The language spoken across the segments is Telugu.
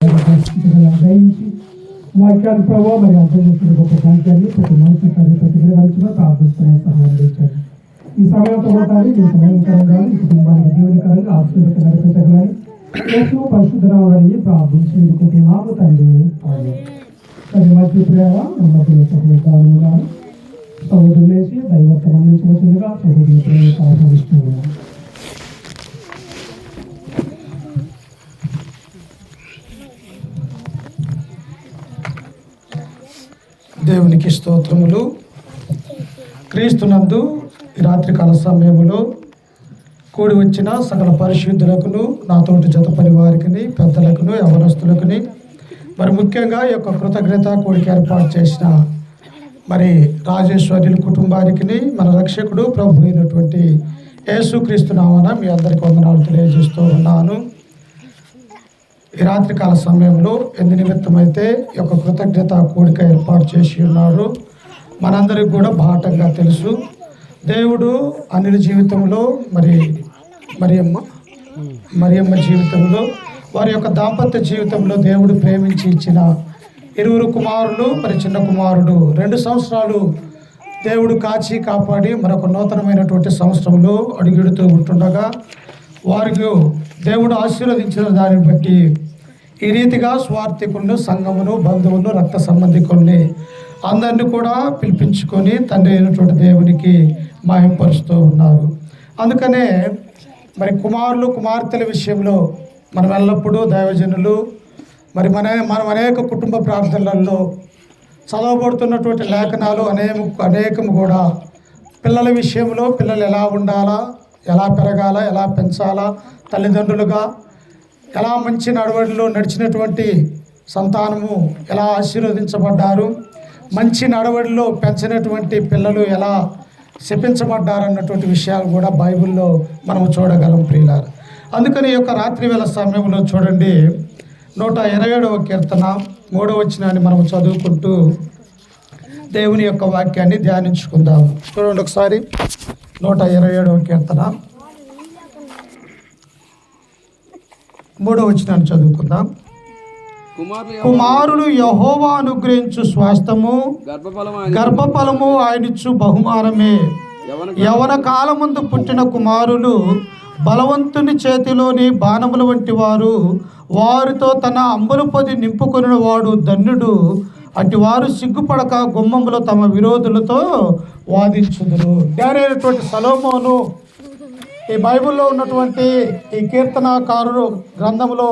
గ్రహించి వాక్యాలు ప్రభావ మరి అర్థం చేసిన గొప్ప సాంఖ్యాన్ని ప్రతి మనిషి ప్రతిగ్రహించడం ప్రార్థిస్తున్న సహాయం చేశారు. ఈ సమయంతో పోతాన్ని ఈ సమయంకరంగా ఈ కుటుంబానికి జీవనకరంగా ఆశ్చర్యక నడిపించగలని పరిశుద్ధరావాలని ప్రార్థించి వేడుకుంటున్నాము తండ్రి. అది మధ్య ప్రేమ ఉన్నతులను సహోదరులు లేచి దైవత్వం అందించవలసిందిగా సహోదరుల ప్రేమ ఆహ్వానిస్తున్నాము. దేవునికి స్తోత్రములు. క్రీస్తునందు ఈ రాత్రికాల సమయంలో కూడి వచ్చిన సకల పరిశుద్ధులకును, నాతోటి జతపని వారికి, పెద్దలకును, యవనస్తులకుని, మరి ముఖ్యంగా ఈ యొక్క కృతజ్ఞత కూడికి ఏర్పాటు చేసిన మరి రాజేశ్వరుల కుటుంబానికి మన రక్షకుడు ప్రభు అయినటువంటి యేసుక్రీస్తు నామమున మీ అందరికీ వందనాలు తెలియజేస్తూ ఉన్నాను. ఈ రాత్రికాల సమయంలో ఎందు నిమిత్తమైతే ఈ యొక్క కృతజ్ఞత కూడిక ఏర్పాటు చేసి ఉన్నారు మనందరికి కూడా బాటంగా తెలుసు. దేవుడు అనిల జీవితంలో మరియమ్మ జీవితంలో వారి యొక్క దాంపత్య జీవితంలో దేవుడు ప్రేమించి ఇచ్చిన 20 కుమారులు, మరి చిన్న కుమారుడు 2 సంవత్సరాలు దేవుడు కాచి కాపాడి మరొక నూతనమైనటువంటి సంవత్సరంలో అడుగుడుతూ ఉంటుండగా వారికి దేవుడు ఆశీర్వదించిన దాన్ని బట్టి ఈ రీతిగా స్వార్థికులను, సంఘమును, బంధువులను, రక్త సంబంధికుల్ని అందరినీ కూడా పిలిపించుకొని తండ్రి అయినటువంటి దేవునికి మహింపరుస్తూ ఉన్నారు. అందుకనే మరి కుమారులు, కుమార్తెల విషయంలో మనం ఎల్లప్పుడూ దైవజనులు మరి మనం అనేక కుటుంబ ప్రార్థనలలో చదవబడుతున్నటువంటి లేఖనాలు అనేకము కూడా పిల్లల విషయంలో పిల్లలు ఎలా ఉండాలా, ఎలా పెరగాల, ఎలా పెంచాలా, తల్లిదండ్రులుగా ఎలా మంచి నడవడిలో నడిచినటువంటి సంతానము ఎలా ఆశీర్వదించబడ్డారు, మంచి నడవడిలో పెంచినటువంటి పిల్లలు ఎలా శపించబడ్డారన్నటువంటి విషయాలు కూడా బైబిల్లో మనం చూడగలం ప్రియులారు. అందుకని ఈ యొక్క రాత్రి వేళ సమయంలో చూడండి 127వ కీర్తన 3వ వచనాన్ని మనం చదువుకుంటూ దేవుని యొక్క వాక్యాన్ని ధ్యానించుకుందాం. చూడండి ఒకసారి 127వ కీర్తన 3వ వచనాన్ని చదువుకుందాం. కుమారులు యెహోవా అనుగ్రహించు స్వాస్థ్యము, గర్భఫలము ఆయనిచ్చు బహుమానమే. యవన కాలముందు పుట్టిన కుమారులు బలవంతుని చేతిలోని బాణముల వంటి వారు, వారితో తన అంబుల పొది నింపుకొనిన వాడు ధన్యుడు. అటు వారు సిగ్గుపడక గుమ్మములో తమ విరోధులతో వాదించుదురు. జ్ఞానైనటువంటి సొలొమోను ఈ బైబిల్లో ఉన్నటువంటి ఈ కీర్తనాకారుడు గ్రంథంలో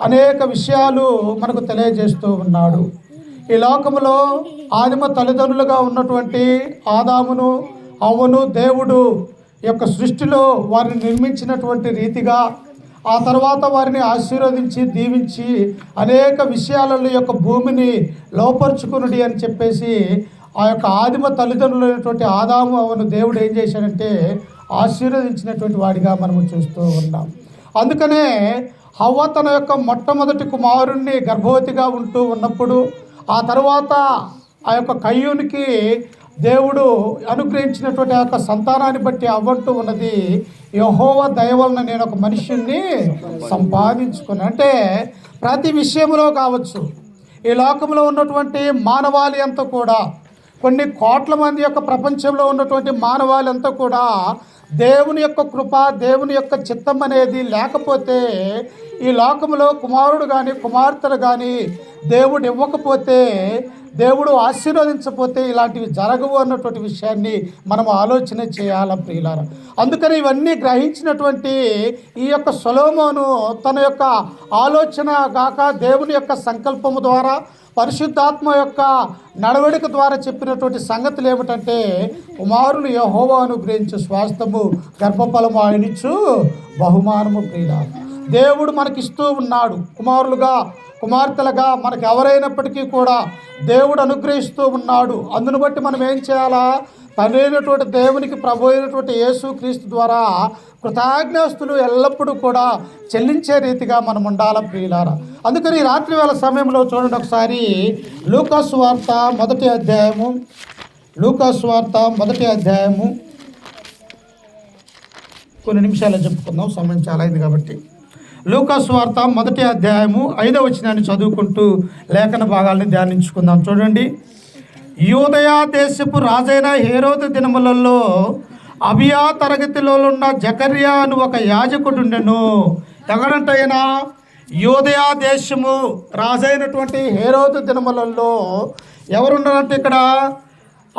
అనేక విషయాలు మనకు తెలియజేస్తూ ఉన్నాడు. ఈ లోకములో ఆదిమ తల్లిదండ్రులుగా ఉన్నటువంటి ఆదామును, హవ్వను దేవుడు యొక్క సృష్టిలో వారిని నిర్మించినటువంటి రీతిగా ఆ తర్వాత వారిని ఆశీర్వదించి దీవించి అనేక విషయాలలో యొక్క భూమిని లోపరుచుకునుడి అని చెప్పేసి ఆ యొక్క ఆదిమ తల్లిదండ్రులైనటువంటి ఆదాము, హవ్వను దేవుడు ఏం చేశాడంటే ఆశీర్వదించినటువంటి వాడిగా మనము చూస్తూ ఉన్నాం. అందుకనే హవ్వ తన యొక్క మొట్టమొదటి కుమారుణ్ణి గర్భవతిగా ఉంటూ ఉన్నప్పుడు ఆ తర్వాత ఆ యొక్క కయ్యూనికి దేవుడు అనుగ్రహించినటువంటి ఆ యొక్క సంతానాన్ని బట్టి అవ్వంటూ ఉన్నది, యెహోవా దయ వలన నేను ఒక మనుష్యుణ్ణి సంపాదించుకుని. అంటే ప్రతి విషయంలో కావచ్చు, ఈ లోకంలో ఉన్నటువంటి మానవాళి అంతా కూడా, కొన్ని కోట్ల మంది యొక్క ప్రపంచంలో ఉన్నటువంటి మానవాళి అంతా కూడా దేవుని యొక్క కృప, దేవుని యొక్క చిత్తం అనేది లేకపోతే ఈ లోకంలో కుమారుడు కానీ కుమార్తెలు కానీ దేవుడు ఇవ్వకపోతే, దేవుడు ఆశీర్వదించకపోతే ఇలాంటివి జరగవు అన్నటువంటి విషయాన్ని మనం ఆలోచన చేయాలి ప్రియులారా. అందుకని ఇవన్నీ గ్రహించినటువంటి ఈ యొక్క సొలొమోను తన యొక్క ఆలోచన గాక దేవుని యొక్క సంకల్పము ద్వారా, పరిశుద్ధాత్మ యొక్క నడవడిక ద్వారా చెప్పినటువంటి సంగతులు ఏమిటంటే, కుమారులు యెహోవా అనుగ్రహించు స్వాస్థ్యము, గర్భఫలము ఆయనిచ్చు బహుమానము. ప్రియులారా, దేవుడు మనకిస్తూ ఉన్నాడు. కుమారులుగా, కుమార్తెలుగా మనకు ఎవరైనప్పటికీ కూడా దేవుడు అనుగ్రహిస్తూ ఉన్నాడు. అందును బట్టి మనం ఏం చేయాలా? తండ్రి అయినటువంటి దేవునికి, ప్రభు అయినటువంటి యేసుక్రీస్తు ద్వారా కృతజ్ఞాస్తులు ఎల్లప్పుడూ కూడా చెల్లించే రీతిగా మనం ఉండాలి ప్రియులారా. అందుకని రాత్రి వేళ సమయంలో చూడండి ఒకసారి లూకాసు వార్త మొదటి అధ్యాయము కొన్ని నిమిషాలు చెప్పుకుందాం, సమయం చాలా అయింది కాబట్టి. లూకా సువార్త 1వ అధ్యాయము 5వ వచనాన్ని చదువుకుంటూ లేఖన భాగాల్ని ధ్యానించుకుందాం. చూడండి. యూదయ దేశపు రాజైన హేరోదు దినములలో అబియా తరగతిలో ఉన్న జకర్యా అని ఒక యాజకుడుండెను. ఎక్కడంటైనా యూదయ దేశము రాజైనటువంటి హేరోదు దినములలో ఎవరున్నారంటే ఇక్కడ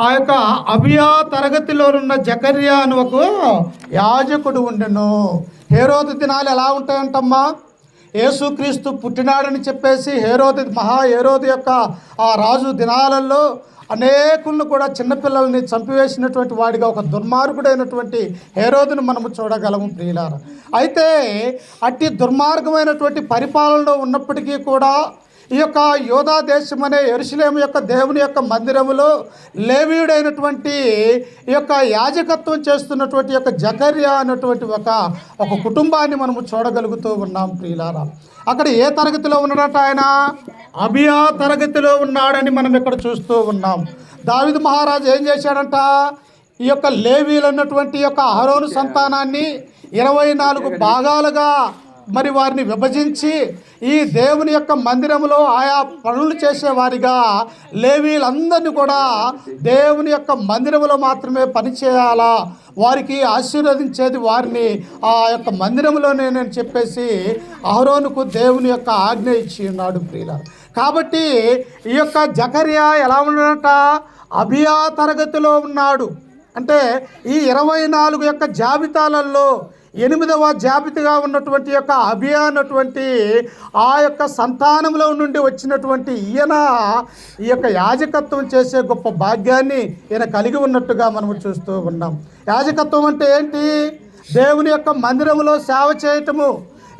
ఆ యొక్క అబియా తరగతిలో ఉన్న జకర్యా అని ఒక యాజకుడు ఉండెను. హేరోదు దినాలు ఎలా ఉంటాయంటమ్మా? యేసుక్రీస్తు పుట్టినాడని చెప్పేసి హేరోదు యొక్క ఆ రాజు దినాలలో అనేకులను కూడా చిన్నపిల్లల్ని చంపివేసినటువంటి వాడిగా ఒక దుర్మార్గుడైనటువంటి హేరోదును మనము చూడగలము ప్రియులారా. అయితే అట్టి దుర్మార్గమైనటువంటి పరిపాలనలో ఉన్నప్పటికీ కూడా ఈ యొక్క యూదా దేశం అనే యెరూషలేము యొక్క దేవుని యొక్క మందిరములో లేవీయుడైనటువంటి ఈ యొక్క యాజకత్వం చేస్తున్నటువంటి యొక్క జకర్యా అన్నటువంటి ఒక కుటుంబాన్ని మనము చూడగలుగుతూ ఉన్నాం ప్రియులారా. అక్కడ ఏ తరగతిలో ఉన్నాడట? ఆయన అబియా తరగతిలో ఉన్నాడని మనం ఇక్కడ చూస్తూ ఉన్నాం. దావీదు మహారాజు ఏం చేశాడంట? ఈ యొక్క లేవీలు అన్నటువంటి యొక్క అహరోను సంతానాన్ని 24 భాగాలుగా మరి వారిని విభజించి ఈ దేవుని యొక్క మందిరంలో ఆయా పనులు చేసేవారిగా లేవీలందరినీ కూడా దేవుని యొక్క మందిరంలో మాత్రమే పనిచేయాలా, వారికి ఆశీర్వదించేది వారిని ఆ యొక్క మందిరంలోనే నేను చెప్పేసి అహరోనుకు దేవుని యొక్క ఆజ్ఞ ఇచ్చి ఉన్నాడు ప్రియులారా. కాబట్టి ఈ యొక్క జకర్యా ఎలా ఉన్నాడట? అబియా తరగతిలో ఉన్నాడు. అంటే ఈ 24 యొక్క జాబితాలలో 8వ జాబితాగా ఉన్నటువంటి యొక్క అబియా అన్నటువంటి ఆ యొక్క సంతానంలో నుండి వచ్చినటువంటి ఈయన ఈ యొక్క యాజకత్వం చేసే గొప్ప భాగ్యాన్ని ఈయన కలిగి ఉన్నట్టుగా మనము చూస్తూ ఉన్నాం. యాజకత్వం అంటే ఏంటి? దేవుని యొక్క మందిరంలో సేవ చేయటము.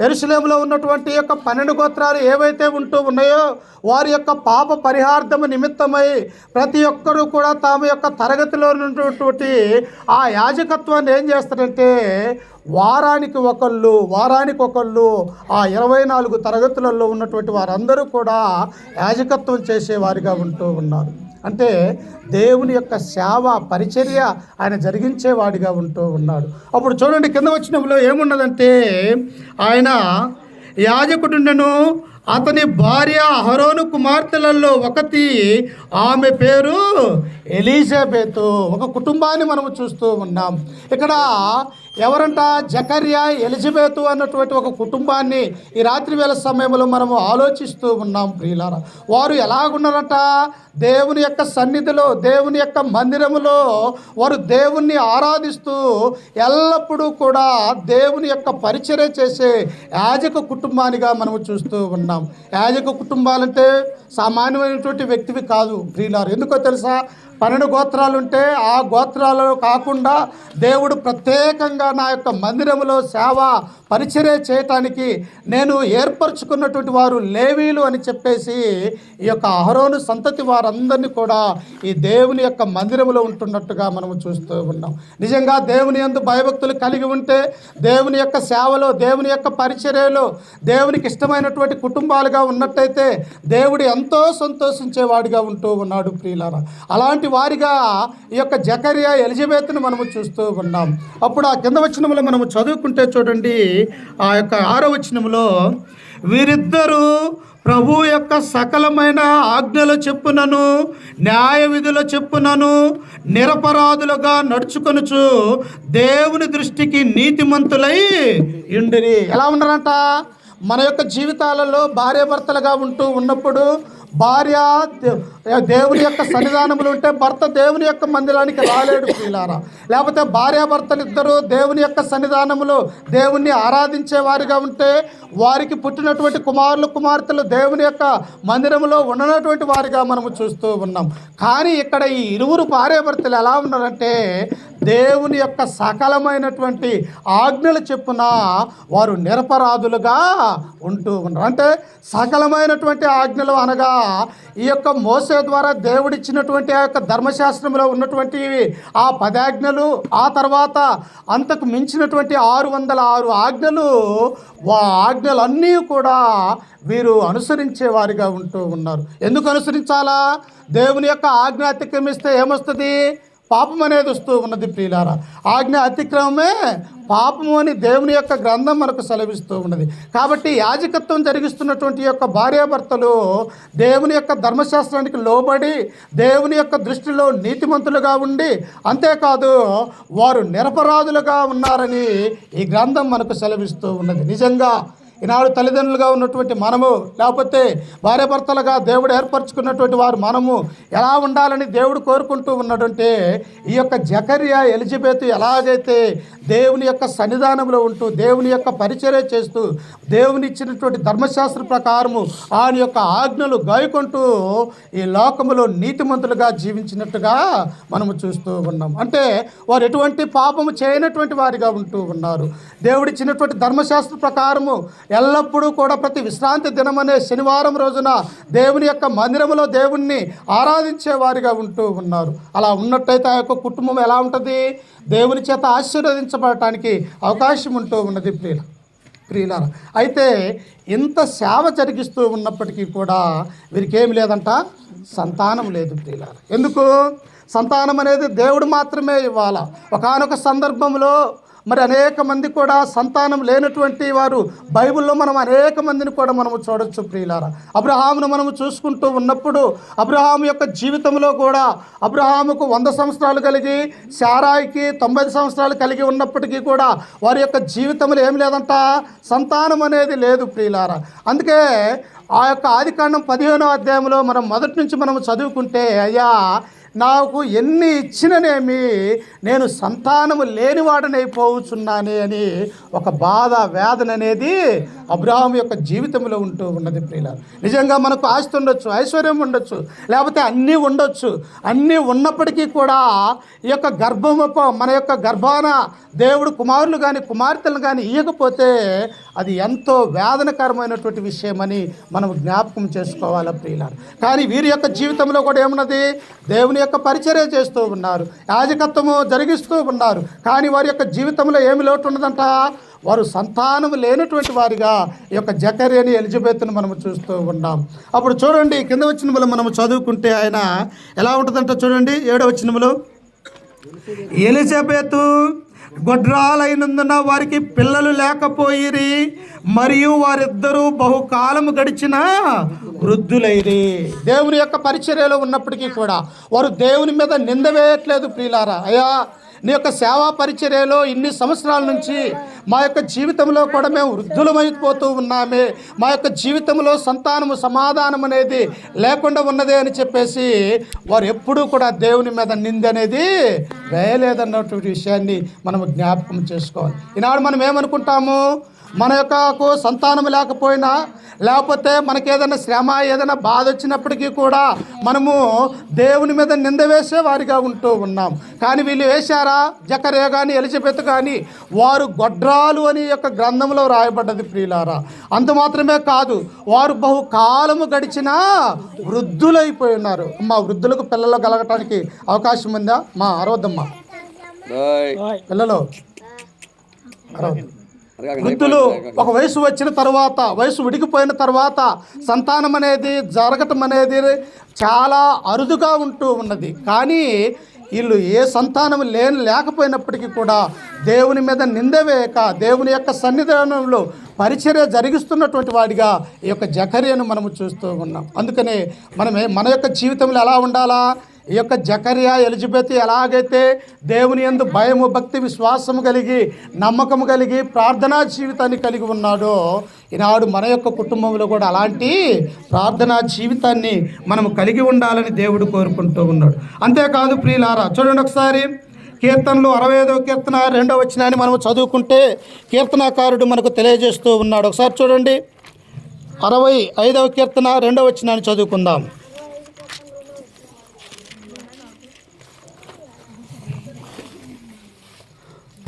యెరూషలేములో ఉన్నటువంటి యొక్క 12 గోత్రాలు ఏవైతే ఉంటూ ఉన్నాయో వారి యొక్క పాప పరిహార్థము నిమిత్తమై ప్రతి ఒక్కరూ కూడా తమ యొక్క తరగతిలో ఉన్నటువంటి ఆ యాజకత్వాన్ని ఏం చేస్తారంటే వారానికి ఒకళ్ళు ఆ 24 తరగతులలో ఉన్నటువంటి వారందరూ కూడా యాజకత్వం చేసేవారిగా ఉంటూ ఉన్నారు. అంటే దేవుని యొక్క సేవ పరిచర్య ఆయన జరిగించేవాడిగా ఉంటూ ఉన్నాడు. అప్పుడు చూడండి కింద వచనంలో ఏమున్నదంటే ఆయన యాజకుడుండెను. అతని భార్య అహరోను కుమార్తెలలో ఒకటి, ఆమె పేరు ఎలీజబెతు. ఒక కుటుంబాన్ని మనము చూస్తూ ఉన్నాం. ఇక్కడ ఎవరంట? జకర్యా, ఎలిజబెతు అన్నటువంటి ఒక కుటుంబాన్ని ఈ రాత్రి వేళ సమయంలో మనము ఆలోచిస్తూ ఉన్నాం ప్రియులారా. వారు ఎలాగున్నారట? దేవుని యొక్క సన్నిధిలో, దేవుని యొక్క మందిరములో వారు దేవుణ్ణి ఆరాధిస్తూ ఎల్లప్పుడూ కూడా దేవుని యొక్క పరిచర్య చేసే యాజక కుటుంబానిగా మనము చూస్తూ ఉన్నాం. యాజక కుటుంబాలంటే సామాన్యమైనటువంటి వ్యక్తివి కాదు ప్రియులారా. ఎందుకో తెలుసా? 12 గోత్రాలు ఉంటే ఆ గోత్రాలలో కాకుండా దేవుడు ప్రత్యేకంగా నా యొక్క మందిరంలో సేవ పరిచర్య చేయటానికి నేను ఏర్పరచుకున్నటువంటి వారు లేవీలు అని చెప్పేసి ఈ యొక్క అహరోను సంతతి వారందరినీ కూడా ఈ దేవుని యొక్క మందిరంలో ఉంటున్నట్టుగా మనము చూస్తూ ఉన్నాం. నిజంగా దేవుని యందు భయభక్తులు కలిగి ఉంటే దేవుని యొక్క సేవలో, దేవుని యొక్క పరిచర్యలో దేవునికి ఇష్టమైనటువంటి కుటుంబాలుగా ఉన్నట్టయితే దేవుడు ఎంతో సంతోషించేవాడిగా ఉంటూ ఉన్నాడు ప్రియులారా. అలాంటి వారిగా ఈ యొక్క జకర్యా, ఎలిజబెత్ను మనము చూస్తూ ఉన్నాం. అప్పుడు ఆ కింద వచనంలో మనము చదువుకుంటే చూడండి, ఆ యొక్క 6వ వచనంలో వీరిద్దరూ ప్రభు యొక్క సకలమైన ఆజ్ఞల చెప్పునను న్యాయ విధుల చెప్పునను నిరపరాధులుగా నడుచుకొనుచు దేవుని దృష్టికి నీతిమంతులై ఉండిరి. ఎలా ఉన్నారంట? మన యొక్క జీవితాలలో భార్యాభర్తలుగా ఉంటూ ఉన్నప్పుడు భార్య దేవుని యొక్క సన్నిధానములు ఉంటే భర్త దేవుని యొక్క మందిరానికి రాలేడు ప్రియులారా. లేకపోతే భార్యాభర్తలు ఇద్దరు దేవుని యొక్క సన్నిధానములో దేవుణ్ణి ఆరాధించే వారిగా ఉంటే వారికి పుట్టినటువంటి కుమారులు కుమార్తెలు దేవుని యొక్క మందిరంలో ఉండనటువంటి వారిగా మనము చూస్తూ ఉన్నాం. కానీ ఇక్కడ ఈ 2 భార్యాభర్తలు ఎలా ఉన్నారంటే దేవుని యొక్క సకలమైనటువంటి ఆజ్ఞలు చెప్పున వారు నిరపరాధులుగా ఉంటూ ఉన్నారు. అంటే సకలమైనటువంటి ఆజ్ఞలు అనగా ఈ యొక్క మోసే ద్వారా దేవుడిచ్చినటువంటి ఆ యొక్క ధర్మశాస్త్రంలో ఉన్నటువంటి ఆ 10 ఆజ్ఞలు, ఆ తర్వాత అంతకు మించినటువంటి 606 ఆజ్ఞలు, ఆజ్ఞలన్నీ కూడా వీరు అనుసరించే వారిగా ఉంటూ ఉన్నారు. ఎందుకు అనుసరించాలా? దేవుని యొక్క ఆజ్ఞ అతిక్రమిస్తే ఏమొస్తుంది? పాపం అనేది వస్తూ ఉన్నది ప్రియులారా. ఆజ్ఞ అతిక్రమమే పాపము అని దేవుని యొక్క గ్రంథం మనకు సెలవిస్తూ ఉన్నది. కాబట్టి యాజకత్వం జరిగిస్తున్నటువంటి యొక్క భార్యాభర్తలు దేవుని యొక్క ధర్మశాస్త్రానికి లోబడి దేవుని యొక్క దృష్టిలో నీతిమంతులుగా ఉండి, అంతేకాదు వారు నిరపరాధులుగా ఉన్నారని ఈ గ్రంథం మనకు సెలవిస్తూ ఉన్నది. నిజంగా ఈనాడు తల్లిదండ్రులుగా ఉన్నటువంటి మనము, లేకపోతే భార్యాభర్తలుగా దేవుడు ఏర్పరచుకున్నటువంటి వారు మనము ఎలా ఉండాలని దేవుడు కోరుకుంటూ ఉన్నాడంటే, ఈ యొక్క జకర్యా ఎలిజబెత్ ఎలాగైతే దేవుని యొక్క సన్నిధానంలో ఉంటూ దేవుని యొక్క పరిచర్య చేస్తూ దేవుని ఇచ్చినటువంటి ధర్మశాస్త్ర ప్రకారము ఆయన యొక్క ఆజ్ఞలు గాయకుంటూ ఈ లోకములో నీతిమంతులుగా జీవించినట్టుగా మనము చూస్తూ ఉన్నాం. అంటే వారు ఎటువంటి పాపము చేయనటువంటి వారిగా ఉంటూ ఉన్నారు. దేవుడిచ్చినటువంటి ధర్మశాస్త్ర ప్రకారము ఎల్లప్పుడూ కూడా ప్రతి విశ్రాంతి దినమనే శనివారం రోజున దేవుని యొక్క మందిరములో దేవుణ్ణి ఆరాధించే వారిగా ఉంటూ ఉన్నారు. అలా ఉన్నట్టయితే ఆ యొక్క కుటుంబం ఎలా ఉంటుంది? దేవుని చేత ఆశీర్వదించబడటానికి అవకాశం ఉంటూ ఉన్నది ప్రియులారా. అయితే ఇంత సేవ జరిగిస్తూ ఉన్నప్పటికీ కూడా వీరికి ఏమి లేదంట, సంతానం లేదు ప్రియులారా. ఎందుకు? సంతానం అనేది దేవుడు మాత్రమే ఇవ్వాలా. ఒకానొక సందర్భంలో మరి అనేక మంది కూడా సంతానం లేనటువంటి వారు బైబిల్లో మనం అనేక మందిని కూడా మనము చూడొచ్చు ప్రియులారా. అబ్రహామును మనము చూసుకుంటూ ఉన్నప్పుడు అబ్రహాము యొక్క జీవితంలో కూడా అబ్రహాముకు 100 సంవత్సరాలు కలిగి శారాయికి 90 సంవత్సరాలు కలిగి ఉన్నప్పటికీ కూడా వారి యొక్క జీవితంలో ఏం లేదంట, సంతానం అనేది లేదు ప్రియులారా. అందుకే ఆ యొక్క ఆదికాండం 15వ అధ్యాయంలో మనం మొదటి నుంచి మనం చదువుకుంటే, అయ్యా నాకు ఎన్ని ఇచ్చిననేమి నేను సంతానము లేనివాడనైపోవచ్చున్నానే అని ఒక బాధ, వేదన అనేది అబ్రహాము యొక్క జీవితంలో ఉంటూ ఉన్నది ప్రియులారా. నిజంగా మనకు ఆస్తి ఉండొచ్చు, ఐశ్వర్యం ఉండొచ్చు, లేకపోతే అన్నీ ఉండొచ్చు. అన్నీ ఉన్నప్పటికీ కూడా ఈ యొక్క గర్భము మన యొక్క గర్భాన దేవుడు కుమారులు కానీ కుమార్తెలను కానీ ఇవ్వకపోతే అది ఎంతో వేదనకరమైనటువంటి విషయమని మనం జ్ఞాపకం చేసుకోవాలి ప్రియులారా. కానీ వీరి యొక్క జీవితంలో కూడా ఏమున్నది? దేవుని యొక్క పరిచర్య చేస్తూ ఉన్నారు, యాజకత్వము జరిగిస్తూ ఉన్నారు. కానీ వారి యొక్క జీవితంలో ఏమి లోటు ఉన్నదంట? వారు సంతానము లేనటువంటి వారిగా ఈ యొక్క జకర్యాని ఎలిజబెత్ను మనము చూస్తూ ఉన్నాం. అప్పుడు చూడండి, కింద వచనములో మనము చదువుకుంటే ఆయన ఎలా ఉంటుందంట చూడండి. 7వ వచనములో, ఎలిజబెతు గొడ్రాలైనందున వారికి పిల్లలు లేకపోయిరి, మరియు వారిద్దరూ బహుకాలము గడిచిన వృద్ధులైరి. దేవుని యొక్క పరిచర్యలో ఉన్నప్పటికీ కూడా వారు దేవుని మీద నింద వేయట్లేదు ప్రియులారా. అయ్యా, నీ యొక్క సేవా పరిచర్యలో ఇన్ని సంవత్సరాల నుంచి మా యొక్క జీవితంలో కూడా మేము వృద్ధులమైపోతూ ఉన్నామే, మా యొక్క జీవితంలో సంతానము సమాధానం అనేది లేకుండా ఉన్నదే అని చెప్పేసి వారు ఎప్పుడూ కూడా దేవుని మీద నింద అనేది వేయలేదన్నటువంటి విషయాన్ని మనము జ్ఞాపకం చేసుకోవాలి. ఈనాడు మనం ఏమనుకుంటాము? మన యొక్క సంతానం లేకపోయినా, లేకపోతే మనకేదైనా శ్రమ, ఏదైనా బాధ వచ్చినప్పటికీ కూడా మనము దేవుని మీద నింద వేసే వారిగా ఉంటూ ఉన్నాం. కానీ వీళ్ళు వేశారా? జకర్యా కానీ ఎలిజబెత్ కానీ వారు గొడ్రాలు అని యొక్క గ్రంథంలో రాయబడ్డది ప్రియులారా. అంత మాత్రమే కాదు, వారు బహుకాలము గడిచినా వృద్ధులైపోయి ఉన్నారు. మా వృద్ధులకు పిల్లలు కలగటానికి అవకాశం ఉందా? మా అరవద్దమ్మా పిల్లలు అరవద్దు. వృద్ధులు ఒక వయసు వచ్చిన తర్వాత, వయసు ఉడికిపోయిన తర్వాత సంతానం అనేది జరగటం అనేది చాలా అరుదుగా ఉంటూ ఉన్నది. కానీ వీళ్ళు ఏ సంతానం లేకపోయినప్పటికీ కూడా దేవుని మీద నిందవేయక దేవుని యొక్క సన్నిధానంలో పరిచర్య జరిగిస్తున్నటువంటి వాడిగా ఈ యొక్క జకర్యాను మనము చూస్తూ ఉన్నాం. అందుకనే మన యొక్క జీవితంలో ఎలా ఉండాలా? ఈ యొక్క జకర్యా ఎలిజబెత్ ఎలాగైతే దేవుని యందు భయము, భక్తి, విశ్వాసము కలిగి, నమ్మకము కలిగి, ప్రార్థనా జీవితాన్ని కలిగి ఉన్నాడో, ఈనాడు మన యొక్క కుటుంబంలో కూడా అలాంటి ప్రార్థనా జీవితాన్ని మనము కలిగి ఉండాలని దేవుడు కోరుకుంటూ ఉన్నాడు. అంతేకాదు ప్రియులారా, చూడండి ఒకసారి కీర్తనలు 65వ కీర్తన 2వ వచనాన్ని మనము చదువుకుంటే కీర్తనాకారుడు మనకు తెలియజేస్తూ ఉన్నాడు. ఒకసారి చూడండి, 65వ కీర్తన 2వ వచనాన్ని చదువుకుందాం.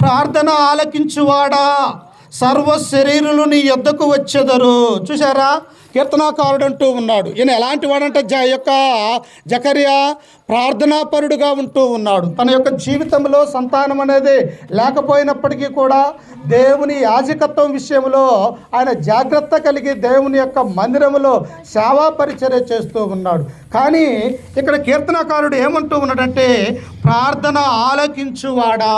ప్రార్థన ఆలకించువాడా, సర్వ శరీరులు నీ యొద్దకు వచ్చెదరు. చూసారా? కీర్తనాకారుడు అంటూ ఉన్నాడు. ఈయన ఎలాంటి వాడంటే జకర్యా ప్రార్థనాపరుడుగా ఉంటూ ఉన్నాడు. తన యొక్క జీవితంలో సంతానం అనేది లేకపోయినప్పటికీ కూడా దేవుని యాజకత్వం విషయంలో ఆయన జాగ్రత్త కలిగి దేవుని యొక్క మందిరంలో సేవా పరిచర్య చేస్తూ ఉన్నాడు. కానీ ఇక్కడ కీర్తనాకారుడు ఏమంటూ ఉన్నాడంటే, ప్రార్థన ఆలకించువాడా.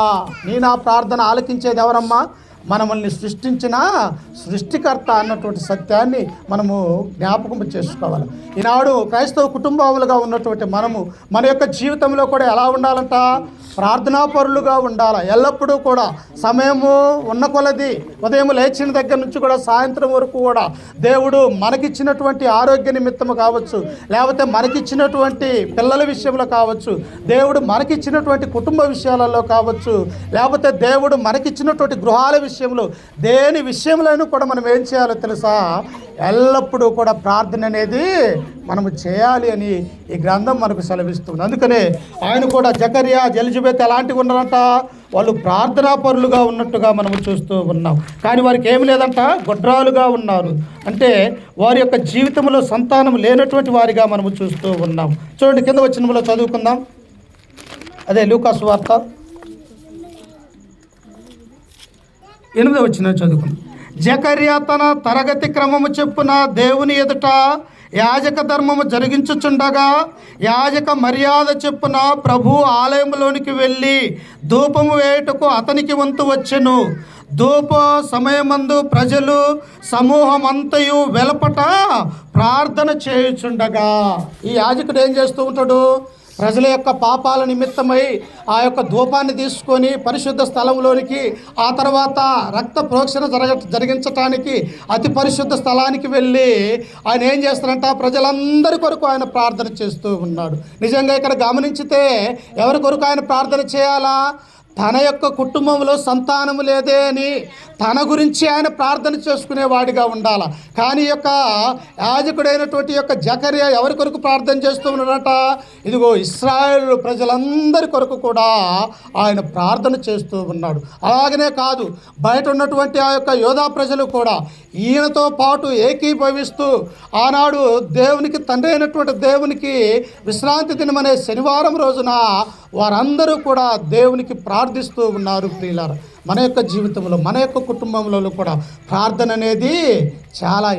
నీ నా ప్రార్థన ఆలకించేది ఎవరమ్మా? మనల్ని సృష్టించిన సృష్టికర్త అన్నటువంటి సత్యాన్ని మనము జ్ఞాపకం చేసుకోవాలి. ఈనాడు క్రైస్తవ కుటుంబాలుగా ఉన్నటువంటి మనము మన యొక్క జీవితంలో కూడా ఎలా ఉండాలంట? ప్రార్థనాపరులుగా ఉండాలి. ఎల్లప్పుడూ కూడా సమయము ఉన్న కొలది ఉదయం లేచిన దగ్గర నుంచి కూడా సాయంత్రం వరకు కూడా దేవుడు మనకిచ్చినటువంటి ఆరోగ్య నిమిత్తము కావచ్చు, లేకపోతే మనకిచ్చినటువంటి పిల్లల విషయంలో కావచ్చు, దేవుడు మనకిచ్చినటువంటి కుటుంబ విషయాలలో కావచ్చు, లేకపోతే దేవుడు మనకిచ్చినటువంటి గృహాల విషయంలో, దేని విషయంలోనూ కూడా మనం ఏం చేయాలో తెలుసా? ఎల్లప్పుడూ కూడా ప్రార్థన అనేది మనము చేయాలి అని ఈ గ్రంథం మనకు సెలవిస్తుంది. అందుకనే ఆయన కూడా జకర్యా, ఎలిజబెత్ ఎలాంటివి ఉన్నారంట? వాళ్ళు ప్రార్థనాపరులుగా ఉన్నట్టుగా మనము చూస్తూ ఉన్నాం. కానీ వారికి ఏమి లేదంట, గొడ్రాలుగా ఉన్నారు. అంటే వారి యొక్క జీవితంలో సంతానం లేనటువంటి వారిగా మనము చూస్తూ ఉన్నాం. చూడండి, కింద వచనంలో చదువుకుందాం. అదే లూకా సువార్త 8వ వచనం చదువుకుందాం. జకర్యా తన తరగతి క్రమము చొప్పున దేవుని ఎదుట యాజక ధర్మము జరిగించుచుండగా, యాజక మర్యాద చొప్పున ప్రభు ఆలయంలోనికి వెళ్ళి ధూపము వేయుటకు అతనికి వంతు వచ్చెను. ధూప సమయమందు ప్రజలు సమూహమంతయు వెలపట ప్రార్థన చేయుచుండగా. ఈ యాజకుడు ఏం చేస్తూ ఉంటాడు? ప్రజల యొక్క పాపాల నిమిత్తమై ఆ యొక్క ధూపాన్ని తీసుకొని పరిశుద్ధ స్థలంలోనికి, ఆ తర్వాత రక్త ప్రోక్షణ జరిగించటానికి అతి పరిశుద్ధ స్థలానికి వెళ్ళి ఆయన ఏం చేస్తారంట? ప్రజలందరి కొరకు ఆయన ప్రార్థన చేస్తూ ఉన్నాడు. నిజంగా ఇక్కడ గమనించితే ఎవరి కొరకు ఆయన ప్రార్థన చేయాలా? తన యొక్క కుటుంబంలో సంతానము లేదే అని తన గురించి ఆయన ప్రార్థన చేసుకునేవాడిగా ఉండాలి. కానీ యొక్క యాజకుడైనటువంటి యొక్క జకర్యా ఎవరి కొరకు ప్రార్థన చేస్తూ ఉన్నాడట? ఇదిగో ఇశ్రాయేలు ప్రజలందరి కొరకు కూడా ఆయన ప్రార్థన చేస్తూ ఉన్నాడు. అలాగనే కాదు, బయట ఉన్నటువంటి ఆ యొక్క యోధా ప్రజలు కూడా ఈయనతో పాటు ఏకీభవిస్తూ ఆనాడు దేవునికి తండ్రి అయినటువంటి దేవునికి విశ్రాంతి దినం అనే శనివారం రోజున వారందరూ కూడా దేవునికి ప్రార్థిస్తూ ఉన్నారు. ప్రియులారా, మన యొక్క జీవితంలో, మన యొక్క కుటుంబంలో కూడా ప్రార్థన అనేది చాలా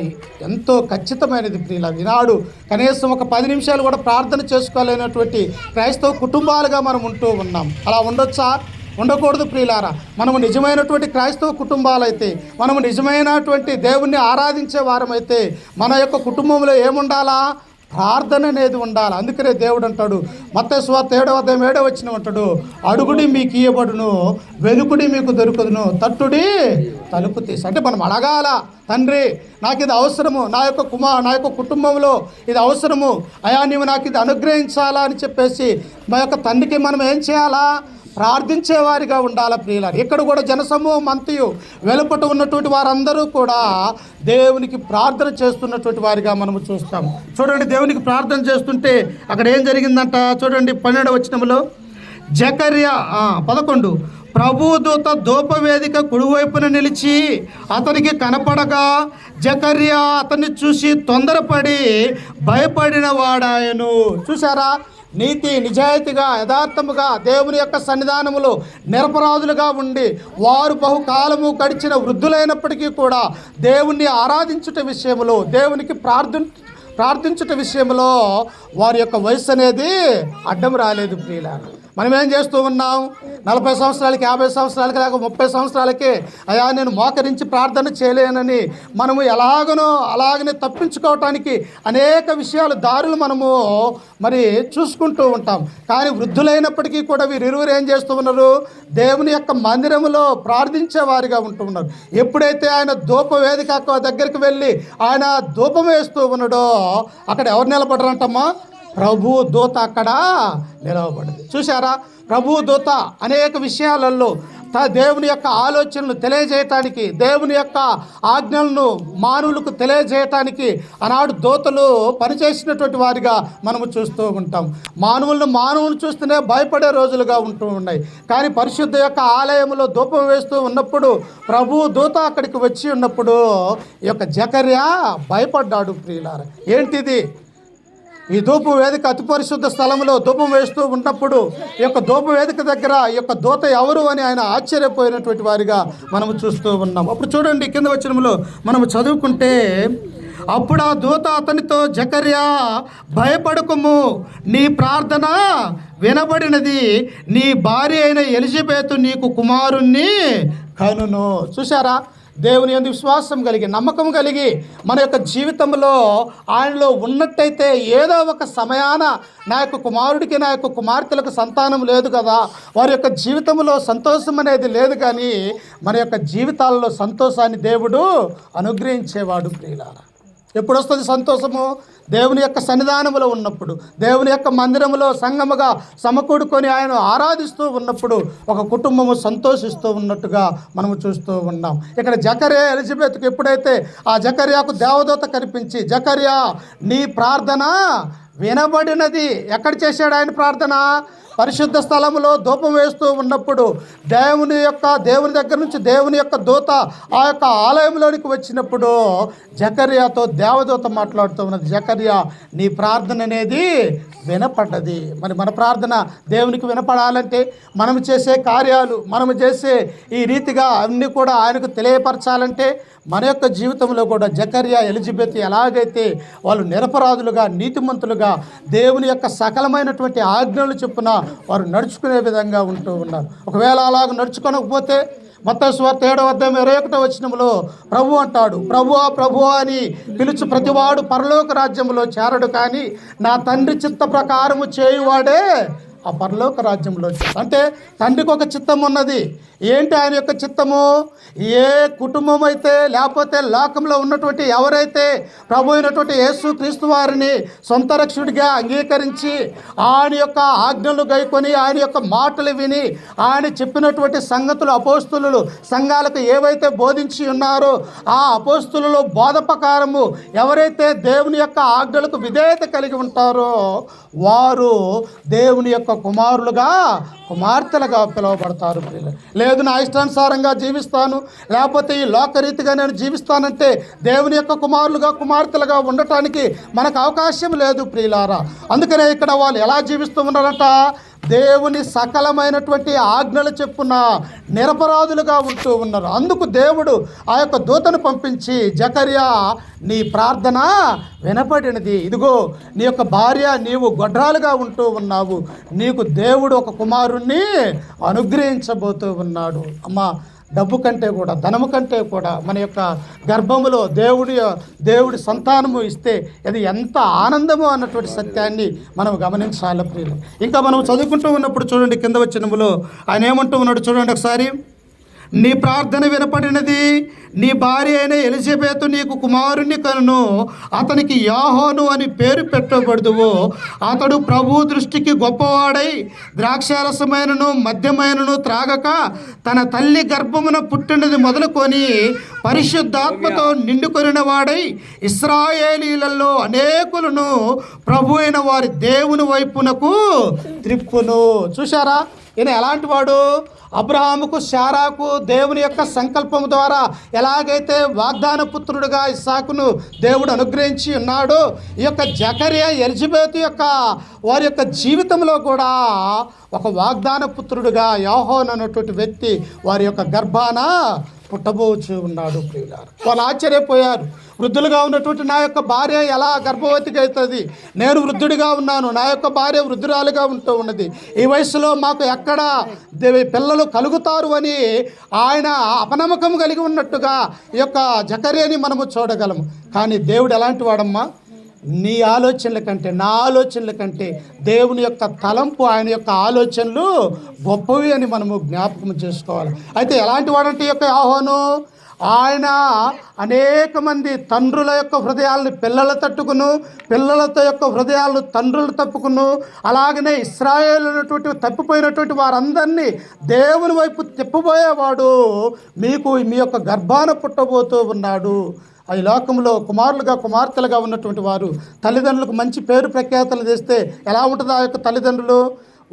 ఎంతో ఖచ్చితమైనది. ప్రియులారా, ఈనాడు కనీసం ఒక 10 నిమిషాలు కూడా ప్రార్థన చేసుకోలేనటువంటి క్రైస్తవ కుటుంబాలుగా మనం ఉంటూ ఉన్నాం. అలా ఉండొచ్చా? ఉండకూడదు. ప్రియులారా, మనము నిజమైనటువంటి క్రైస్తవ కుటుంబాలైతే, మనము నిజమైనటువంటి దేవుణ్ణి ఆరాధించే వారమైతే మన యొక్క కుటుంబంలో ఏముండాలా? ప్రార్థన అనేది ఉండాలి. అందుకనే దేవుడు అంటాడు, మత్తయి సువార్త 7వ వచనం అంటాడు, అడుగుడి మీకు ఇయ్యబడును, వెలుకుడి మీకు దొరుకుదును, తట్టుడి తలుపు తీసి. అంటే మనం అడగాల, తండ్రి నాకు ఇది అవసరము, నా యొక్క కుటుంబంలో ఇది అవసరము అయా, నీవు నాకు ఇది అనుగ్రహించాలా అని చెప్పేసి మా యొక్క తండ్రికి మనం ఏం చేయాలా? ప్రార్థించేవారిగా ఉండాలి. ప్రియులారా, ఇక్కడ కూడా జనసమూహం అంతయు వెలుపట ఉన్నటువంటి వారందరూ కూడా దేవునికి ప్రార్థన చేస్తున్నటువంటి వారిగా మనము చూస్తాం. చూడండి, దేవునికి ప్రార్థన చేస్తుంటే అక్కడ ఏం జరిగిందంట? చూడండి 12వ వచనంలో, జకర్యా 11 ప్రభుదూత ధూపవేదిక కుడివైపున నిలిచి అతనికి కనపడగా జకర్యా అతన్ని చూసి తొందరపడి భయపడిన వాడాయను. చూసారా? నీతి నిజాయితీగా యథార్థముగా దేవుని యొక్క సన్నిధానములో నిరపరాధులుగా ఉండి వారు బహుకాలము గడిచిన వృద్ధులైనప్పటికీ కూడా దేవుణ్ణి ఆరాధించుట విషయంలో, దేవునికి ప్రార్థించుట విషయంలో వారి యొక్క వయసు అనేది అడ్డం రాలేదు. ప్రియులారా, మనం ఏం చేస్తూ ఉన్నాం? 40 సంవత్సరాలకి, 50 సంవత్సరాలకి, లేక 30 సంవత్సరాలకి అయా నేను మోకరించి ప్రార్థన చేయలేనని మనము అలాగనే తప్పించుకోవటానికి అనేక విషయాలు, దారులు మనము మరి చూసుకుంటూ ఉంటాం. కానీ వృద్ధులైనప్పటికీ కూడా వీరిరువురు ఏం చేస్తూ ఉన్నారు? దేవుని యొక్క మందిరములో ప్రార్థించే వారిగా ఉంటూ ఉన్నారు. ఎప్పుడైతే ఆయన ధూప వేదిక దగ్గరికి వెళ్ళి ఆయన ధూపం వేస్తూ ఉన్నాడో అక్కడ ఎవరు నిలబడరంటమ్మా? ప్రభు దూత అక్కడ నిలవబడింది. చూసారా? ప్రభు దూత అనేక విషయాలలో దేవుని యొక్క ఆలోచనలు తెలియజేయటానికి, దేవుని యొక్క ఆజ్ఞలను మానవులకు తెలియజేయటానికి ఆనాడు దూతలు పనిచేసినటువంటి వారిగా మనము చూస్తూ ఉంటాం. మానవులను చూస్తూనే భయపడే రోజులుగా ఉంటూ ఉన్నాయి. కానీ పరిశుద్ధ యొక్క ఆలయంలో ధూపం వేస్తూ ఉన్నప్పుడు ప్రభు దూత అక్కడికి వచ్చి ఉన్నప్పుడు ఈ యొక్క జకర్యా భయపడ్డాడు. ప్రియులారా, ఏంటిది? ఈ ధూప వేదిక అతి పరిశుద్ధ స్థలంలో ధూపం వేస్తూ ఉన్నప్పుడు ఈ యొక్క ధూప వేదిక దగ్గర ఈ యొక్క దూత ఎవరు అని ఆయన ఆశ్చర్యపోయినటువంటి వారిగా మనము చూస్తూ ఉన్నాం. అప్పుడు చూడండి, కింద వచనంలో మనము చదువుకుంటే, అప్పుడు ఆ దూత అతనితో, జకర్యా భయపడకుము, నీ ప్రార్థన వినబడినది, నీ భార్య అయిన ఎలిజబెతు నీకు కుమారుణ్ణి కనును. చూసారా, దేవుని యందు విశ్వాసం కలిగి, నమ్మకం కలిగి మన యొక్క జీవితంలో ఆయనలో ఉన్నట్టయితే ఏదో ఒక సమయాన నా యొక్క కుమారుడికి, నా యొక్క కుమార్తెలకు సంతానం లేదు కదా, వారి యొక్క జీవితంలో సంతోషం అనేది లేదు, కానీ మన యొక్క జీవితాలలో సంతోషాన్ని దేవుడు అనుగ్రహించేవాడు. ప్రియులారా, ఎప్పుడు వస్తుంది సంతోషము? దేవుని యొక్క సన్నిధానములో ఉన్నప్పుడు, దేవుని యొక్క మందిరములో సంగముగా సమకూడుకొని ఆయన ఆరాధిస్తూ ఉన్నప్పుడు ఒక కుటుంబము సంతోషిస్తూ ఉన్నట్టుగా మనము చూస్తూ ఉన్నాం. ఇక్కడ జకర్యా ఎలిజబెత్కు ఎప్పుడైతే ఆ జకర్యాకు దేవదూత కనిపించి, జకర్యా నీ ప్రార్థన వినబడినది. ఎక్కడ చేశాడు ఆయన ప్రార్థన? పరిశుద్ధ స్థలములో ధూపం వేస్తూ ఉన్నప్పుడు దేవుని దగ్గర నుంచి దేవుని యొక్క దూత ఆ యొక్క ఆలయంలోనికి వచ్చినప్పుడు జకర్యాతో దేవదూత మాట్లాడుతూ ఉన్నది, జకర్యా నీ ప్రార్థన అనేది వినపడ్డది. మరి మన ప్రార్థన దేవునికి వినపడాలంటే మనము చేసే కార్యాలు, మనము చేసే ఈ రీతిగా అన్నీ కూడా ఆయనకు తెలియపరచాలంటే మన యొక్క జీవితంలో కూడా జకర్యా ఎలిజబెత్ ఎలాగైతే వాళ్ళు నిరపరాధులుగా, నీతిమంతులుగా దేవుని యొక్క సకలమైనటువంటి ఆజ్ఞలు చొప్పున వారు నడుచుకునే విధంగా ఉంటూ ఉన్నారు. ఒకవేళ అలాగ నడుచుకోకపోతే మత్తయి సువార్త 7:21 ప్రభు అంటాడు, ప్రభువా ప్రభువా అని పిలుచు ప్రతివాడు పరలోక రాజ్యంలో చేరడు, కానీ నా తండ్రి చిత్త ప్రకారము చేయువాడే ఆ పరలోక రాజ్యంలో. అంటే తండ్రికి ఒక చిత్తం ఉన్నది. ఏంటి ఆయన యొక్క చిత్తము? ఏ కుటుంబం అయితే, లేకపోతే లోకంలో ఉన్నటువంటి ఎవరైతే ప్రభు అయినటువంటి యేసు క్రీస్తు వారిని సొంత రక్షకుడిగా అంగీకరించి ఆయన యొక్క ఆజ్ఞలు గైకొని ఆయన యొక్క మాటలు విని ఆయన చెప్పినటువంటి సంగతులు అపోస్తులు సంఘాలకు ఏవైతే బోధించి ఉన్నారో ఆ అపోస్తులలో బోధ ప్రకారము ఎవరైతే దేవుని యొక్క ఆజ్ఞలకు విధేయత కలిగి ఉంటారో వారు దేవుని యొక్క కుమారులుగా, కుమార్తెలుగా పిలువబడతారు. లేదు నా ఇష్టానుసారంగా జీవిస్తాను, లేకపోతే ఈ లోకరీతిగా నేను జీవిస్తానంటే దేవుని యొక్క కుమారులుగా, కుమార్తెలుగా ఉండటానికి మనకు అవకాశం లేదు ప్రియులారా. అందుకనే ఇక్కడ వాళ్ళు ఎలా జీవిస్తూ ఉన్నారంట? దేవుని సకలమైనటువంటి ఆజ్ఞలు చెప్పున నిరపరాధులుగా ఉంటూ ఉన్నారు. అందుకు దేవుడు ఆ యొక్క దూతను పంపించి, జకర్యా నీ ప్రార్థన వినపడినది, ఇదిగో నీ యొక్క భార్య నీవు గొడ్రాలుగా ఉంటూ ఉన్నావు, నీకు దేవుడు ఒక కుమారుణ్ణి అనుగ్రహించబోతూ ఉన్నాడు. అమ్మా, డబ్బు కంటే కూడా, ధనము కంటే కూడా మన యొక్క గర్భములో దేవుడి సంతానము ఇస్తే అది ఎంత ఆనందము అన్నటువంటి సత్యాన్ని మనం గమనించాలి ప్రియులు. ఇంకా మనం చదువుకుంటూ ఉన్నప్పుడు చూడండి, కింద వచనములో ఆయన ఏమంటూ ఉన్నాడు చూడండి ఒకసారి. నీ ప్రార్థన వినపడినది, నీ భార్య అయిన ఎలిజబెతు నీకు కుమారుణ్ణి కనును, అతనికి యోహాను అని పేరు పెట్టబడుదువు. అతడు ప్రభు దృష్టికి గొప్పవాడై ద్రాక్షారసమైనను మద్యమైనను త్రాగక తన తల్లి గర్భమున పుట్టినది మొదలుకొని పరిశుద్ధాత్మతో నిండుకొనిన వాడై ఇశ్రాయేలీలలో అనేకులను ప్రభు అయిన వారి దేవుని వైపునకు త్రిప్పును. చూశారా, ఈయన ఎలాంటి వాడు? అబ్రహాముకు, శారాకు దేవుని యొక్క సంకల్పం ద్వారా ఎలాగైతే వాగ్దాన పుత్రుడుగా ఇస్సాకును దేవుడు అనుగ్రహించి ఉన్నాడో, ఈ యొక్క జకర్యా ఎలిజబెత్ యొక్క వారి యొక్క జీవితంలో కూడా ఒక వాగ్దాన పుత్రుడుగా యోహాను అనేటువంటి వ్యక్తి వారి యొక్క గర్భాన పుట్టబోచు ఉన్నాడు ప్రియులారు. వాళ్ళు ఆశ్చర్యపోయారు. వృద్ధులుగా ఉన్నటువంటి నా యొక్క భార్య ఎలా గర్భవతిగా అవుతుంది? నేను వృద్ధుడిగా ఉన్నాను, నా యొక్క భార్య వృద్ధురాలుగా ఉంటూ ఉన్నది. ఈ వయసులో మాకు ఎక్కడ పిల్లలు కలుగుతారు అని ఆయన అపనమ్మకం కలిగి ఉన్నట్టుగా ఈ యొక్క జకర్యాని మనము చూడగలము. కానీ దేవుడు ఎలాంటి వాడమ్మా? నీ ఆలోచనల కంటే, నా ఆలోచనల కంటే దేవుని యొక్క తలంపు, ఆయన యొక్క ఆలోచనలు గొప్పవి అని మనము జ్ఞాపకం చేసుకోవాలి. అయితే ఎలాంటి వాడంటే యొక్క యోహాను ఆయన అనేక మంది తండ్రుల యొక్క హృదయాలను పిల్లల తట్టుకును, పిల్లలతో యొక్క హృదయాలను తండ్రులు తప్పుకును, అలాగనే ఇశ్రాయేలు అనేటువంటి తప్పిపోయినటువంటి వారందరినీ దేవుని వైపు తిప్పబోయేవాడు మీకు మీ యొక్క గర్భాన పుట్టబోతూ ఉన్నాడు. ఈ లోకంలో కుమారులుగా కుమార్తెలుగా ఉన్నటువంటి వారు తల్లిదండ్రులకు మంచి పేరు ప్రఖ్యాతలు చేస్తే ఎలా ఉంటుంది ఆ యొక్క తల్లిదండ్రులు?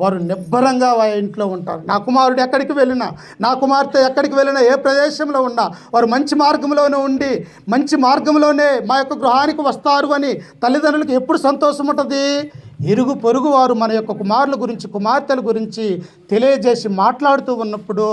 వారు నిబ్బరంగా వారి ఇంట్లో ఉంటారు. నా కుమారుడు ఎక్కడికి వెళ్ళినా, నా కుమార్తె ఎక్కడికి వెళ్ళినా, ఏ ప్రదేశంలో ఉన్నా వారు మంచి మార్గంలోనే ఉండి మంచి మార్గంలోనే మా యొక్క గృహానికి వస్తారు అని తల్లిదండ్రులకు ఎప్పుడు సంతోషం ఉంటుంది? ఇరుగు పొరుగు వారు మన యొక్క కుమారుల గురించి, కుమార్తెల గురించి తెలియజేసి మాట్లాడుతూ ఉన్నప్పుడు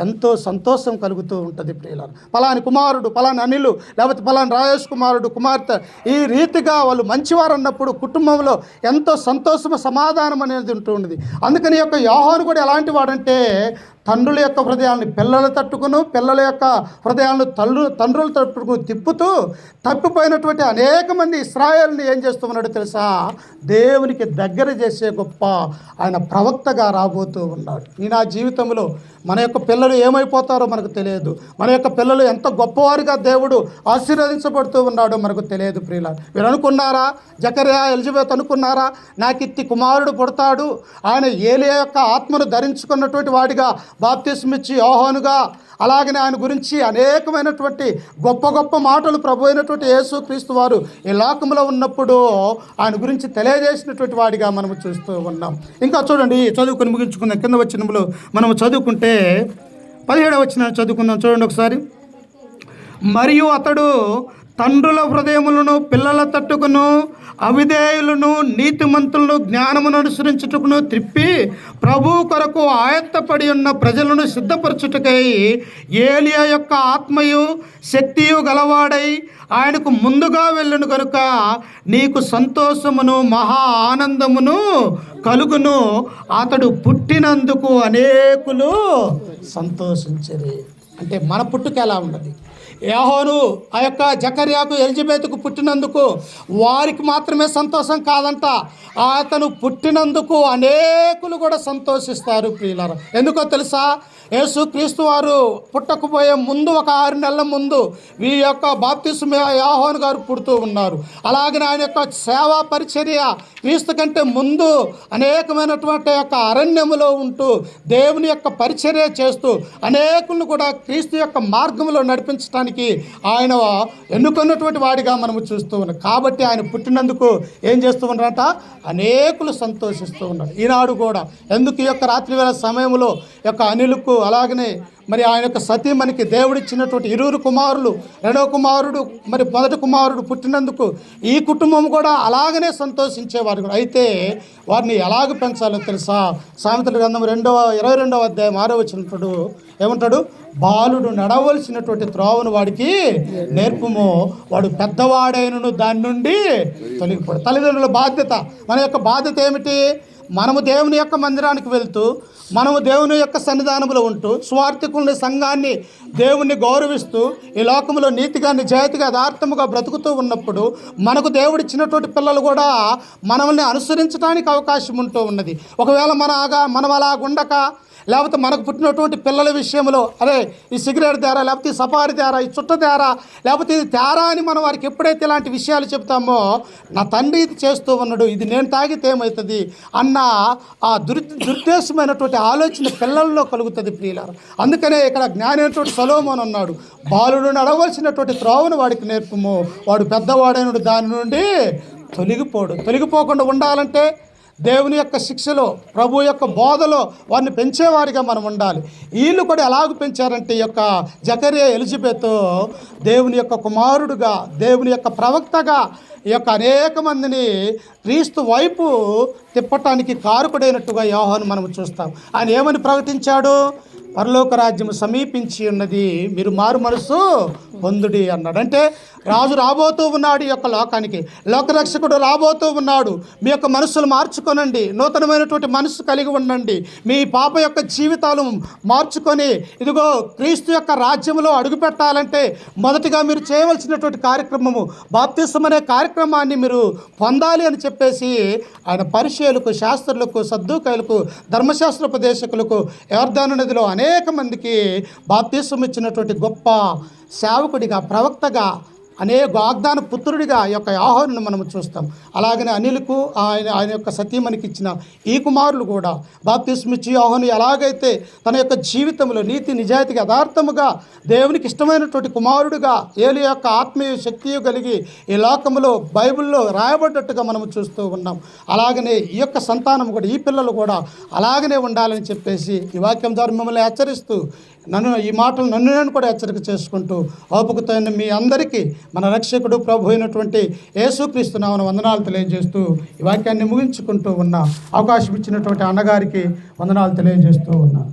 ఎంతో సంతోషం కలుగుతూ ఉంటుంది. ప్రియులారా, పలాని కుమారుడు, పలాని అనిలు, లేకపోతే పలాని రాజేష్ కుమారుడు, కుమార్తె, ఈ రీతిగా వాళ్ళు మంచివారు అన్నప్పుడు కుటుంబంలో ఎంతో సంతోషము, సమాధానం అనేది ఉంటూ ఉన్నది. అందుకని యొక్క యోహాను కూడా ఎలాంటి వాడంటే తండ్రుల యొక్క హృదయాలను పిల్లలు తట్టుకును, పిల్లల యొక్క హృదయాలను తండ్రులు తట్టుకుని తిప్పుతూ తప్పిపోయినటువంటి అనేక మంది ఇశ్రాయేలుని ఏం చేస్తూ ఉన్నాడో తెలుసా? దేవునికి దగ్గర చేసే గొప్ప ఆయన ప్రవక్తగా రాబోతూ ఉన్నాడు. ఈ నా జీవితంలో మన యొక్క పిల్లలు ఏమైపోతారో మనకు తెలియదు. మన యొక్క పిల్లలు ఎంత గొప్పవారిగా దేవుడు ఆశీర్వదించబడుతూ ఉన్నాడో మనకు తెలియదు. ప్రియులారా, మీరు అనుకున్నారా? జకర్యా, ఎలిజబెత్ అనుకున్నారా నాకు ఇట్టి కుమారుడు పుడతాడు, ఆయన ఏలియా యొక్క ఆత్మను ధరించుకున్నటువంటి వాడిగా బాప్తిస్మిచ్చి యోహానుగా, అలాగనే ఆయన గురించి అనేకమైనటువంటి గొప్ప గొప్ప మాటలు ప్రభు అయినటువంటి యేసు క్రీస్తు వారు ఈ లోకంలో ఉన్నప్పుడు ఆయన గురించి తెలియజేసినటువంటి వాడిగా మనము చూస్తూ ఉన్నాం. ఇంకా చూడండి, చదువుకొని ముగించుకుందాం. కింద వచనంలో మనము చదువుకుంటే 17వ వచనం చదువుకుందాం. చూడండి ఒకసారి. మరియు అతడు తండ్రుల హృదయములను పిల్లల తట్టుకును, అవిధేయులను నీతిమంతులను జ్ఞానమును అనుసరించుటకును త్రిప్పి ప్రభు కొరకు ఆయత్తపడి ఉన్న ప్రజలను సిద్ధపరచుటకై ఏలియా యొక్క ఆత్మయు శక్తియు గలవాడై ఆయనకు ముందుగా వెళ్ళును కనుక నీకు సంతోషమును మహా ఆనందమును కలుగును. అతడు పుట్టినందుకు అనేకులు సంతోషించరు. అంటే మన పుట్టుక ఎలా ఉన్నది? యోహాను ఆ యొక్క జకర్యాకు, ఎలిజబెత్కు పుట్టినందుకు వారికి మాత్రమే సంతోషం కాదంట, అతను పుట్టినందుకు అనేకులు కూడా సంతోషిస్తారు. ప్రియులారా, ఎందుకో తెలుసా? యేసు క్రీస్తు వారు పుట్టకపోయే ముందు ఒక 6 నెలల ముందు ఈ యొక్క బాప్తిస్మ యోహాను గారు పుడుతూ ఉన్నారు. అలాగనే ఆయన యొక్క సేవా పరిచర్య క్రీస్తు కంటే ముందు అనేకమైనటువంటి యొక్క అరణ్యములో ఉంటూ దేవుని యొక్క పరిచర్య చేస్తూ అనేకులను కూడా క్రీస్తు యొక్క మార్గంలో నడిపించడానికి ఆయన ఎన్నుకున్నటువంటి వాడిగా మనము చూస్తూ ఉన్నాం. కాబట్టి ఆయన పుట్టినందుకు ఏం చేస్తూ ఉన్నారంట? అనేకులు సంతోషిస్తూ ఉన్నారు. ఈనాడు కూడా ఎందుకు ఈ యొక్క రాత్రి వేళ సమయంలో యొక్క అనిలకు, అలాగనే మరి ఆయన యొక్క సతీమణికి దేవుడిచ్చినటువంటి 20 కుమారులు, 2వ కుమారుడు మరి 1వ కుమారుడు పుట్టినందుకు ఈ కుటుంబం కూడా అలాగనే సంతోషించేవారు. అయితే వారిని ఎలాగ పెంచాలో తెలుసా? సామెతల గ్రంథం 22వ అధ్యాయం 6వ వచనం ఏమంటాడు? బాలుడు నడవలసినటువంటి త్రోవను వాడికి నేర్పుము, వాడు పెద్దవాడైనను దాని నుండి తొలగిపోడు. తల్లిదండ్రుల బాధ్యత, మన యొక్క బాధ్యత ఏమిటి? మనము దేవుని యొక్క మందిరానికి వెళ్తూ, మనము దేవుని యొక్క సన్నిధానంలో ఉంటూ, స్వార్థికుల్ని, సంఘాన్ని, దేవుణ్ణి గౌరవిస్తూ ఈ లోకంలో నీతిగా, నిజాయితీగా, యథార్థముగా బ్రతుకుతూ ఉన్నప్పుడు మనకు దేవుడిచ్చినటువంటి పిల్లలు కూడా మనల్ని అనుసరించడానికి అవకాశం ఉంటూ ఉన్నది. ఒకవేళ మనం అలా ఉండక, లేకపోతే మనకు పుట్టినటువంటి పిల్లల విషయంలో అరే ఈ సిగరెట్ తేరా, లేకపోతే ఈ సఫారీ తేరా, ఈ చుట్ట తేరా, లేకపోతే ఇది తేరా అని మనం వారికి ఎప్పుడైతే ఇలాంటి విషయాలు చెప్తామో, నా తండ్రి ఇది చేస్తూ ఉన్నాడు, ఇది నేను తాగితే ఏమవుతుంది అన్న ఆ దురుద్దేశమైనటువంటి ఆలోచన పిల్లల్లో కలుగుతుంది. ప్రియులారా, అందుకనే ఇక్కడ జ్ఞానైనటువంటి సొలొమోను అన్నాడు, బాలుడు నడవలసినటువంటి త్రోవను వాడికి నేర్పుము, వాడు పెద్దవాడైనడు దాని నుండి తొలగిపోకుండా ఉండాలంటే దేవుని యొక్క శిక్షలో, ప్రభు యొక్క బోధలో వారిని పెంచేవారిగా మనం ఉండాలి. వీళ్ళు కూడా ఎలాగ పెంచారంటే, ఈ యొక్క జకర్యా, ఎలిజబెత్ దేవుని యొక్క కుమారుడుగా, దేవుని యొక్క ప్రవక్తగా ఈ యొక్క అనేక మందిని క్రీస్తు వైపు తిప్పటానికి కారకుడైనట్టుగా యోహాను మనం చూస్తాం. ఆయన ఏమని ప్రకటించాడు? పరలోక రాజ్యం సమీపించి ఉన్నది, మీరు మారు మనసు పొందుడి అన్నాడు. అంటే రాజు రాబోతూ ఉన్నాడు, ఈ యొక్క లోకానికి లోకరక్షకుడు రాబోతూ ఉన్నాడు. మీ యొక్క మనసులు మార్చుకొనండి, నూతనమైనటువంటి మనసు కలిగి ఉండండి, మీ పాప యొక్క జీవితాలు మార్చుకొని ఇదిగో క్రీస్తు యొక్క రాజ్యంలో అడుగు పెట్టాలంటే మొదటిగా మీరు చేయవలసినటువంటి కార్యక్రమము బాప్తిసం అనే కార్యక్రమాన్ని మీరు పొందాలి అని చెప్పేసి ఆయన పరిచయులకు, శాస్త్రులకు, సద్దూకయులకు, ధర్మశాస్త్రోపదేశకులకు యోర్దాను నదిలో అనేక మందికి బాప్తిసం ఇచ్చినటువంటి గొప్ప సేవకుడిగా, ప్రవక్తగా, అనేక వాగ్దాన పుత్రుడిగా ఈ యొక్క యోహానును మనం చూస్తాం. అలాగనే అనిలకు ఆయన యొక్క సతీమణికి ఇచ్చిన ఈ కుమారులు కూడా బాప్తిసం ఇచ్చి యోహాను ఎలాగైతే తన యొక్క జీవితంలో నీతి నిజాయితీగా యథార్థముగా దేవునికి ఇష్టమైనటువంటి కుమారుడుగా ఏలి యొక్క ఆత్మీయ శక్తియు కలిగి ఈ లోకంలో బైబిల్లో రాయబడ్డట్టుగా మనం చూస్తూ ఉన్నాం. అలాగనే ఈ యొక్క సంతానం కూడా, ఈ పిల్లలు కూడా అలాగనే ఉండాలని చెప్పేసి ఈ వాక్యం ద్వారా మిమ్మల్ని హెచ్చరిస్తూ, ఈ మాటలు నన్ను నేను కూడా హెచ్చరిక చేసుకుంటూ, ఓపికతో మీ అందరికీ మన రక్షకుడు ప్రభు అయినటువంటి యేసుక్రీస్తు నామమున వందనాలు తెలియజేస్తూ ఈ వాక్యాన్ని ముగించుకుంటూ ఉన్న అవకాశం ఇచ్చినటువంటి అన్నగారికి వందనాలు తెలియజేస్తూ ఉన్నా.